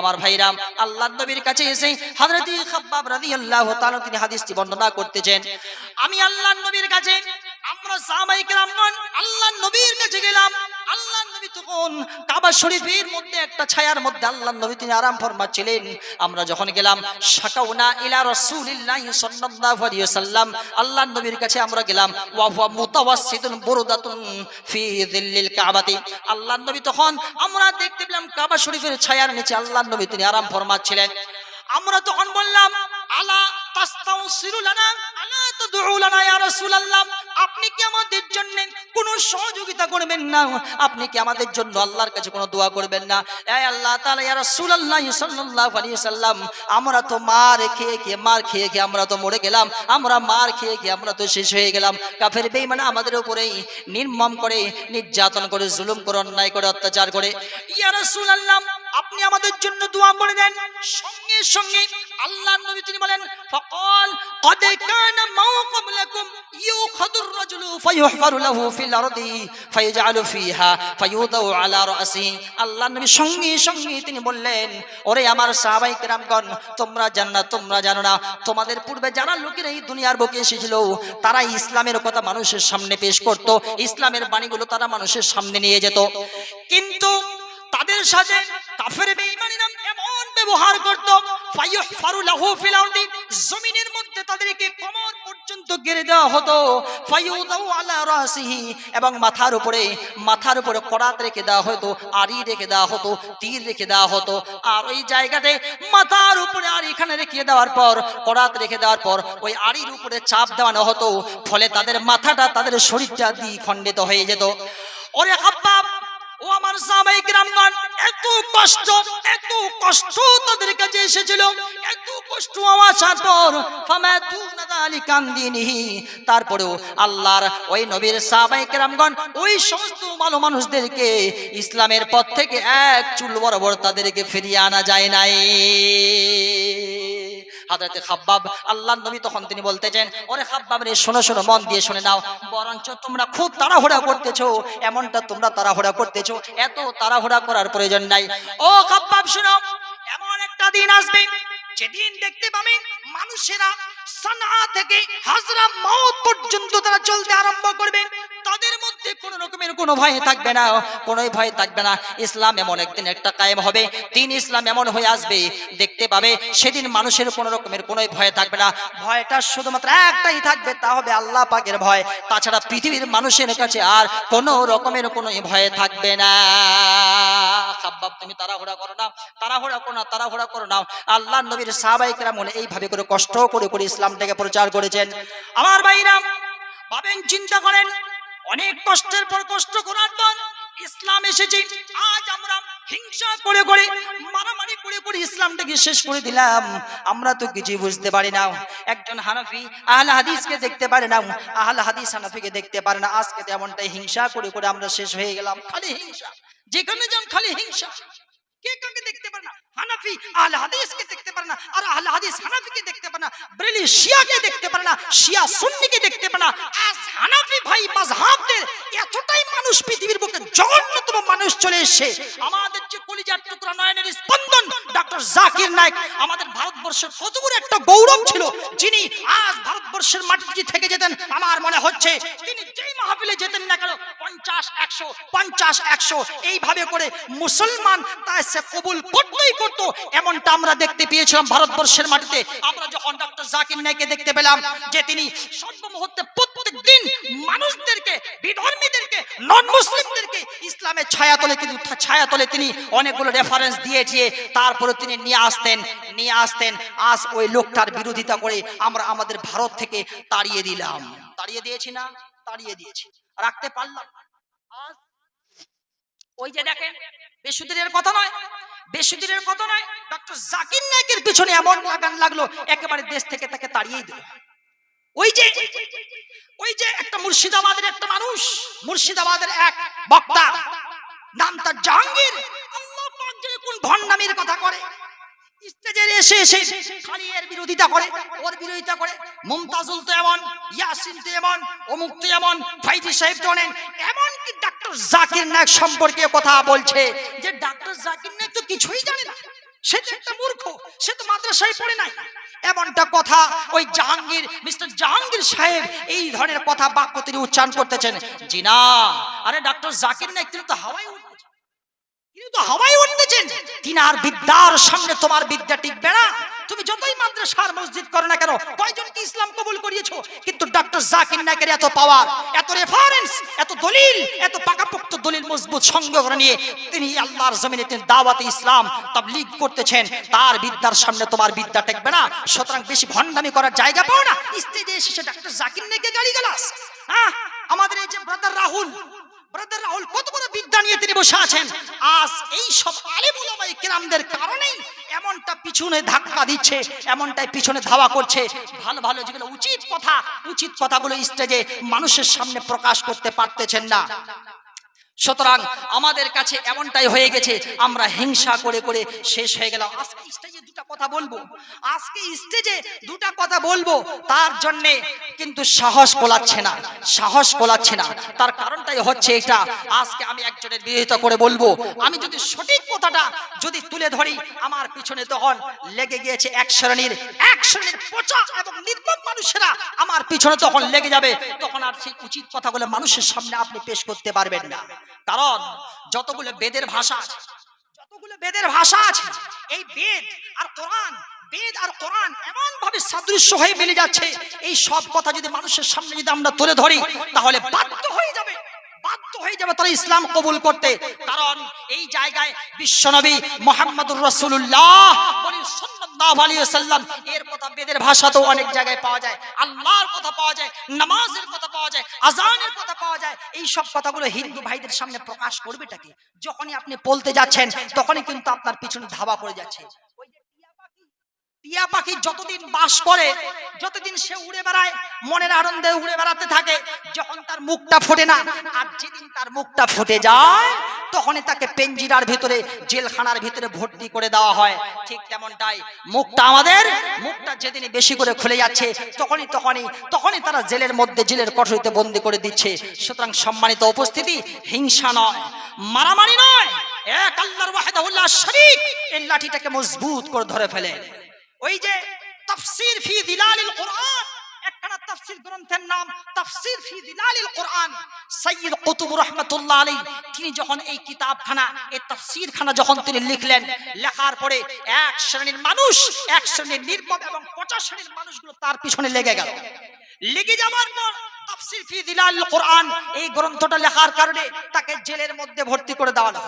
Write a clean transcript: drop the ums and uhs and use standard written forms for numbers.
আমার ভাইরাম, আল্লাহর নবীর কাছে এসে হযরত খাব্বাব রাদিয়াল্লাহু তাআলা তিনি হাদিসটি বর্ণনা করতেছেন, আমি আল্লাহর নবীর কাছে, আমরা সাহাবায়ে কেরামগণ আল্লাহর নবীর কাছে গেলাম। আল্লাহর নবী তখন কাবা শরীফের মধ্যে একটা ছায়ার মধ্যে আল্লাহর নবী তিনি আরাম ফরমাচ্ছিলেন। আমরা যখন গেলাম, শাকাউনা ইলা রাসূলিল্লাহি সাল্লাল্লাহু আলাইহি ওয়াসাল্লাম, আল্লাহর নবীর কাছে আমরা গেলাম। ওয়া হুয়া মুতাওয়াসসিতুন বুরদাতুন ফি যিল্লিল কাবাতি, আল্লাহর নবী তখন আমরা দেখতে পেলাম কাবা শরীফের ছায়ার নিচে আল্লাহর নবী তিনি আরাম ফরমাচ্ছিলেন। আমরা তখন বললাম, আলা তাস্তাউসিরু লানা, আলা তাদউ লানা ইয়া রাসূলুল্লাহ, আপনি কি আমাদের জন্য কোনো সহযোগিতা করবেন না? আপনি কি আমাদের জন্য আল্লাহর কাছে কোনো দোয়া করবেন না? এই আল্লাহ তাআলা ইয়া রাসূলুল্লাহ সাল্লাল্লাহু আলাইহি ওয়াসাল্লাম, আমরা তো মার খেয়ে খেয়ে আমরা তো মরে গেলাম, আমরা মার খেয়ে আমরা তো শেষ হয়ে গেলাম। কাফের বেঈমান আমাদের উপরেই নির্মম করে, নির্যাতন করে, জুলুম করে, অন্যায় করে, অত্যাচার করে। ইয়া রাসূলুল্লাহ, আপনি আমাদের জন্য দোয়া করে দেন। সঙ্গে সঙ্গে আল্লাহর নবী তিনি বলেন, ফাকাল قد كان ما قبلكم يؤخذ الرجل فيحفر له في الارض فيجعل فيها فيوضع على راسه, আল্লাহর নবী সঙ্গে সঙ্গে তিনি বললেন, ওরে আমার সাহাবায়ে কেরামগণ, তোমরা জানো না, তোমাদের পূর্বে যারা লোকেরা এই দুনিয়ার বুকে এসেছিল, তারা ইসলামের কথা মানুষের সামনে পেশ করত, ইসলামের বাণীগুলো তারা মানুষের সামনে নিয়ে যেত, কিন্তু তাদের সাথে কাফের বেঈমানেরা এমন ব্যবহার করত, ফায়ুহফারু লাহু ফিল আরদি, জমিনের মধ্যে তাদেরকে কোমর পর্যন্ত গেড়ে দেওয়া হতো, ফায়ুদাউ আলা রাসিহি, এবং মাথার উপরে করাত রেখে দেওয়া হতো, আড়ি রেখে দেওয়া হতো, তীর রেখে দেওয়া হতো। আর ওই জায়গাতে মাথার উপরে আড়িখানে রেখে দেওয়ার পর, করাত রেখে দেওয়ার পর ওই আড়ির উপরে চাপ দেওয়ানো হতো, ফলে তাদের মাথাটা, তাদের শরীরটা দ্বিখণ্ডিত হয়ে যেত। ওরে খাব্বাব, ও আমার সাহাবায়ে কেরামগণ, এত কষ্ট তাদের কাছে এসেছিল, এত কষ্ট আসার পর ফামাতুনা যালিকা আন দীনিহি, তারপরেও আল্লাহর ওই নবীর সাহাবায়ে কেরামগণ ওই সমস্ত ভালো মানুষদেরকে ইসলামের পথ থেকে এক চুল বরাবর তাদেরকে ফিরিয়ে আনা যায় নাই। হযরত খাব্বাব, আল্লাহর নবী তখন তিনি বলতেছেন, ওরে খাব্বাব রে, শোনো মন দিয়ে শুনে নাও, বরঞ্চ তোমরা খুব তাড়াহুড়া করতেছো, এমনটা তোমরা তাড়াহুড়া করতেছো, এত তাড়াহুড়া করার প্রয়োজন নাই। ও খাব্বাব শুনো, এমন একটা দিন আসবে যেদিন দেখতে পাবে মানুষেরা সানা থেকে হাজরা মাউত পর্যন্ত তারা চলতে আরম্ভ করবে, তাদের মধ্যে কোন রকমের কোনো ভয় থাকবে না, কোনোই ভয় থাকবে না। ইসলাম এমন একদিন একটা কায়েম হবে, দিন ইসলাম এমন হয়ে আসবে, দেখতে পাবে সেদিন মানুষের কোনো রকমের কোনোই ভয় থাকবে না। ভয়টা শুধুমাত্র একটাই থাকবে, তা হবে আল্লাহ পাকের ভয়। তাছাড়া পৃথিবীর মানুষের কাছে আর কোনো রকমের কোনোই ভয় থাকবে না। খাব্বাব, তুমি তাড়াহুড়া করো না। আল্লাহর নবীর সাহাবায়ে কেরাম এইভাবে করে কষ্ট করে ইসলামটাকে প্রচার করেছেন। আমার ভাইরা ভাবেন, চিন্তা করেন, অনেক কষ্টের পর, কষ্ট করার পর ইসলাম এসেছে। আজ আমরা হিংসা করে মারামারি করে ইসলামটাকে শেষ করে দিলাম। আমরা তো কিছু বুঝতে পারি না। একজন হানাফি আহলে হাদিসকে দেখতে পারে না, আহলে হাদিস হানাফিকে দেখতে পারে না। আজকে তেমনটাই হিংসা করে আমরা শেষ হয়ে গেলাম। খালি হিংসা, যেখানে যান খালি হিংসা। কে কাকে দেখতে পারে না? হানাফি আহলে হাদিসকে দেখতে পারে না, আর আহলে হাদিস হানাফিকে দেখতে পারে না। বেরেলি শিয়াকে দেখতে পারে না, শিয়া সুন্নিকে দেখতে পারে না। আজ হানাফি ভাই মাযহাবদের এতটাই মানুষ পৃথিবীর বুকে জঘন্যতম মানুষ চলে এসেছে। আমাদের যে কলিজার টুকরা, নয়নের স্পন্দন ডক্টর জাকির নায়েক, আমাদের ভারতবর্ষের কত বড় একটা গৌরব ছিল, যিনি আজ ভারতবর্ষের মাটিতে থেকে যেতেন। আমার মনে হচ্ছে তিনি যেই মাহফিলে যেতেন না কেন 50-100 এইভাবে করে মুসলমান তাই সে কবুল করতো। এমনটা আমরা দেখতে পেয়েছিলাম ভারতবর্ষের মাটিতে। আমরা যখন ডক্টর জাকির নায়েককে দেখতে পেলাম যে তিনি সর্বমুহূর্তে প্রত্যেক দিন মানুষদেরকে, বিধর্মীদেরকে, নন মুসলিমদেরকে ইসলামের ছায়াতলে তিনি অনেকগুলো রেফারেন্স দিয়ে তারপরে তিনি নিয়ে আসতেন। আজ ওই লোকটার বিরোধিতা করে আমরা আমাদের ভারত থেকে তাড়িয়ে দিয়েছি, রাখতে পারলাম। আজ ওই যে দেখেন, বেশুদিনের কথা নয়, ডক্টর জাকির নায়েকের পিছনে এমন লাগান লাগলো, একেবারে দেশ থেকে তাকে তাড়িয়ে দিল। ওই যে একটা মুর্শিদাবাদের একটা মানুষ, মুর্শিদাবাদের এক বক্তা, নাম তার জাহাঙ্গীর। আল্লাহ পাক যে কোন ভণ্ডামির কথা করে, স্টেজে এসে খালি এর বিরোধিতা করে। মুমতাজুল তো এমন, ইয়াসিন তো এমন, অমুক তো এমন, ফাইজি সাহেব তো এমন কি ডক্টর জাকির নায়েক সম্পর্কে কথা বলছে যে ডক্টর জাকির নায়েক তো কিছুই জানে না। সে তো একটা মূর্খ, সে তো মাদ্রাসায় পড়ে নাই। এমনটা কথা ওই জাহাঙ্গীর, মিস্টার জাহাঙ্গীর সাহেব এই ধরনের কথা বাক্য তিনি উচ্চারণ করতেছেন। জি না, আরে ডক্টর জাকির নায়েক তিনি তো হাওয়ায় উঠতেছেন, তিনি তো হাওয়ায় উঠতেছেন। তিনার বিদ্যার সামনে তোমার বিদ্যা টিকবে না। তুমি যতই মাদ্রাসার মসজিদ করো না কেন, কয়জন কি ইসলাম কবুল করিয়েছো? কিন্তু ডক্টর জাকির নায়েকের এত পাওয়ার, এত রেফারেন্স, এত দলিল, এত পাকাপোক্ত দলিল মজবুত সংগ্রহ করে নিয়ে তিনি আল্লাহর জমিনে তিনি দাওয়াতে ইসলাম তাবলীগ করতেছেন। তার বিদ্যার সামনে তোমার বিদ্যা টিকবে না। সুতরাং বেশি ভণ্ডামি করার জায়গা পাও না। স্টেজে এসে ডক্টর জাকির নায়েককে গালিগালাজ। আমাদের এই যে ব্রাদার রাহুল কত বড় বিদ্যা নিয়ে তিনি বসে আছেন। আজ এই সব আলেম উলামায়ে কেরামদের কারণেই এমনটা পিছনে ধাক্কা দিচ্ছে, এমনটাই পিছনে ধাওয়া করছে। ভালো ভালো যেগুলো উচিত কথাগুলো স্টেজে মানুষের সামনে প্রকাশ করতে পারতেছেন না। সুতরাং আমাদের কাছে এমনটাই হয়ে গেছে, আমরা হিংসা করে করে শেষ হয়ে গেলাম। আজকে স্টেজে দুটা কথা বলবো, তার জন্যে কিন্তু সাহস কোলাচ্ছে না। তার কারণটাই হচ্ছে এটা, আজকে আমি একজনের বিরোধিতা করে বলবো। আমি যদি সঠিক কথাটা যদি তুলে ধরি, আমার পিছনে তখন লেগে গিয়েছে এক শ্রেণীর পচা এবং নির্মম মানুষেরা আমার পিছনে তখন লেগে যাবে। তখন আর সেই উচিত কথাগুলো মানুষের সামনে আপনি পেশ করতে পারবেন না। কারণ যতগুলো বেদের ভাষা আছে, এই বেদ আর কোরআন এমন ভাবে সাদৃশ্য হয়ে মিলে যাচ্ছে। এই সব কথা যদি মানুষের সামনে যদি আমরা তুলে ধরি, তাহলে বাধ্য হয়ে যাবে তারা ইসলাম কবুল করতে। কারণ এই জায়গায় বিশ্বনবী মুহাম্মদুর রাসূলুল্লাহ সাল্লাল্লাহু আলাইহি ওয়াসাল্লাম এর কথা বেদের ভাষাতেও অনেক জায়গায় পাওয়া যায়। আল্লাহর কথা পাওয়া যায়, নামাজের কথা পাওয়া যায়, আযানের কথা পাওয়া যায়। এই সব কথাগুলো হিন্দু ভাইদের সামনে প্রকাশ করবেটাকে যখনই আপনি বলতে যাচ্ছেন, তখনই কিন্তু আপনার পিছনে ধাওয়া করে যাচ্ছে। টিয়া পাখি যতদিন বাস করে, যতদিন সে উড়ে বেড়ায়, মনের আনন্দে উড়ে বেড়াতে থাকে, যখন তার মুখটা ফোটে না, আর যেদিন তার মুখটা ফুটে যায়, তখনই তাকে পেঞ্জিরার ভিতরে, জেলখানার ভিতরে ভর্তি করে দেওয়া হয়। ঠিক তেমনটাই মুখটা যেদিন বেশি করে খুলে যাচ্ছে, তখনই তারা জেলের মধ্যে, জেলের কঠোরিতে বন্দী করে দিচ্ছে। সুতরাং সম্মানিত উপস্থিতি, হিংসা নয়, মারামারি নয়, এক আল্লাহর ওয়াহদাহুল্লাহ শরীক এই লাঠিটাকে মজবুত করে ধরে ফেলে। ওই যে তাফসীর ফি দিলালিল কোরআন, একখানা তাফসীর গ্রন্থের নাম তাফসীর ফি দিলালিল কোরআন। সাইয়্যিদ কুতুব রাহমাতুল্লাহ আলাইহি তিনি যখন এই কিতাবখানা, এই তাফসীরখানা যখন তিনি লিখলেন, লেখার পরে এক শ্রেণীর নির্মম এবং 50 শ্রেণীর মানুষগুলো তার পিছনে লেগে যাওয়ার পর তাফসীর ফি দিলালিল কোরআন এই গ্রন্থটা লেখার কারণে তাকে জেলের মধ্যে ভর্তি করে দেওয়া হলো।